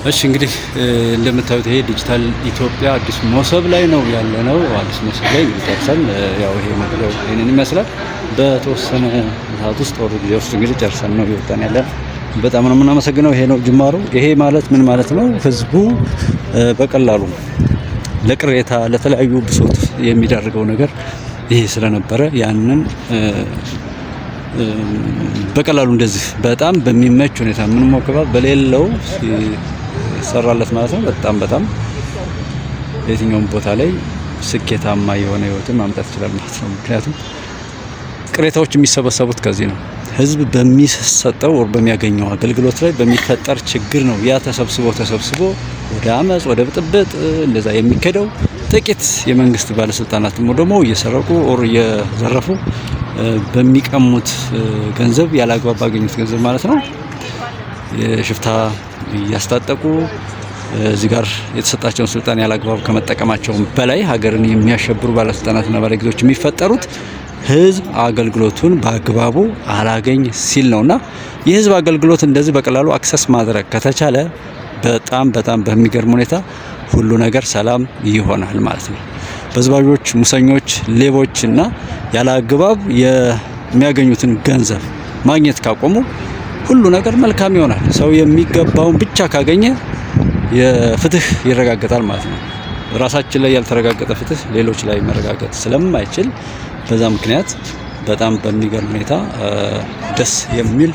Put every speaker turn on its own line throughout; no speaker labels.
እሺ እንግዲህ እንደምታዩት ይሄ ዲጂታል ኢትዮጵያ አዲስ ሞሰብ ላይ ነው ያለነው። አዲስ ሞሰብ ላይ ጨርሰን ያው ይሄ መግቢያው ይሄንን ይመስላል። በተወሰነ ሰዓት ውስጥ ወር ጊዜ ውስጥ እንግዲህ ጨርሰን ነው ይወጣን ያለን። በጣም ነው የምናመሰግነው። ይሄ ነው ጅማሩ። ይሄ ማለት ምን ማለት ነው? ህዝቡ በቀላሉ ለቅሬታ ለተለያዩ ብሶት የሚዳርገው ነገር ይሄ ስለነበረ ያንን በቀላሉ እንደዚህ በጣም በሚመች ሁኔታ ምን ሞከባ በሌለው ይሰራለት ማለት ነው። በጣም የትኛውም ቦታ ላይ ስኬታማ የሆነ ህይወትን ማምጣት ይችላል ማለት ነው። ምክንያቱም ቅሬታዎች የሚሰበሰቡት ከዚህ ነው። ህዝብ በሚሰጠው ወር በሚያገኘው አገልግሎት ላይ በሚፈጠር ችግር ነው ያ ተሰብስቦ ወደ አመጽ ወደ ብጥብጥ እንደዛ የሚከደው። ጥቂት የመንግስት ባለስልጣናት ደግሞ እየሰረቁ ወር እየዘረፉ በሚቀሙት ገንዘብ ያላግባብ ባገኙት ገንዘብ ማለት ነው የሽፍታ እያስታጠቁ እዚህ ጋር የተሰጣቸውን ስልጣን ያላግባብ ከመጠቀማቸው በላይ ሀገርን የሚያሸብሩ ባለስልጣናትና ባለጊዜዎች የሚፈጠሩት ህዝብ አገልግሎቱን በአግባቡ አላገኝ ሲል ነውና የህዝብ አገልግሎት እንደዚህ በቀላሉ አክሰስ ማድረግ ከተቻለ በጣም በሚገርም ሁኔታ ሁሉ ነገር ሰላም ይሆናል ማለት ነው። በዝባዦች፣ ሙሰኞች፣ ሌቦችና ያላግባብ የሚያገኙትን ገንዘብ ማግኘት ካቆሙ ሁሉ ነገር መልካም ይሆናል። ሰው የሚገባውን ብቻ ካገኘ የፍትህ ይረጋገጣል ማለት ነው። ራሳችን ላይ ያልተረጋገጠ ፍትህ ሌሎች ላይ መረጋገጥ ስለማይችል በዛ ምክንያት በጣም በሚገርም ሁኔታ ደስ የሚል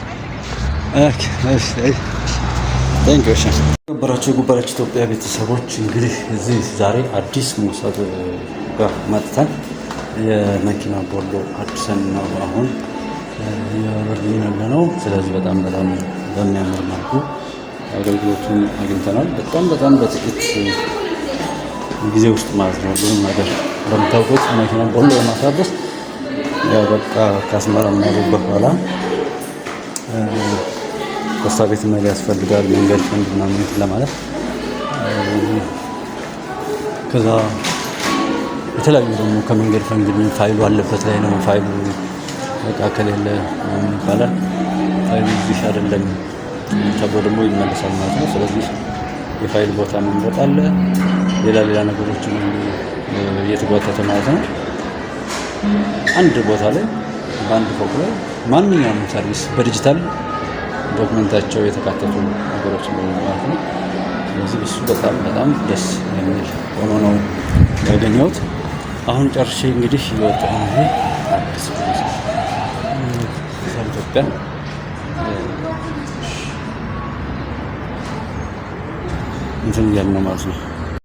ነበራችሁ የጉባኤያችን ኢትዮጵያ ቤተሰቦች። እንግዲህ እዚህ ዛሬ አዲስ ሞሰብ ጋር መጥተን የመኪና ቦርዶ አዲሰን ነው አሁን ያወረድን ያለ ነው። ስለዚህ በጣም በሚያምር መልኩ አገልግሎቱን አግኝተናል። በጣም በጥቂት ጊዜ ውስጥ ማለት ነው። ብዙ ነገር እንደምታውቁት መኪና ቦርዶ ለማሳደስ ያው በቃ ከአስመራ ምናሉበት በኋላ ፖስታ ቤት መሄድ ያስፈልጋል። መንገድ ፈንድ ምናምን ለማለት ከዛ የተለያዩ ደግሞ ከመንገድ ፈንድ ፋይሉ አለበት ላይ ነው። ፋይሉ በቃ ከሌለ ይባላል ፋይሉ እዚህ አይደለም ተብሎ ደግሞ ይመለሳል ማለት ነው። ስለዚህ የፋይል ቦታ መምረጥ አለ። ሌላ ነገሮችን እየተጓተተ ማለት ነው። አንድ ቦታ ላይ በአንድ ፎቅ ላይ ማንኛውም ሰርቪስ በዲጂታል ዶክመንታቸው የተካተቱ ነገሮች ማለት ነው። ስለዚህ እሱ በጣም ደስ የሚል ሆኖ ነው ያገኘሁት። አሁን ጨርሼ እንግዲህ እየወጣሁ ነው። አዲስ ኢትዮጵያ እንትን እያልን ነው ማለት ነው።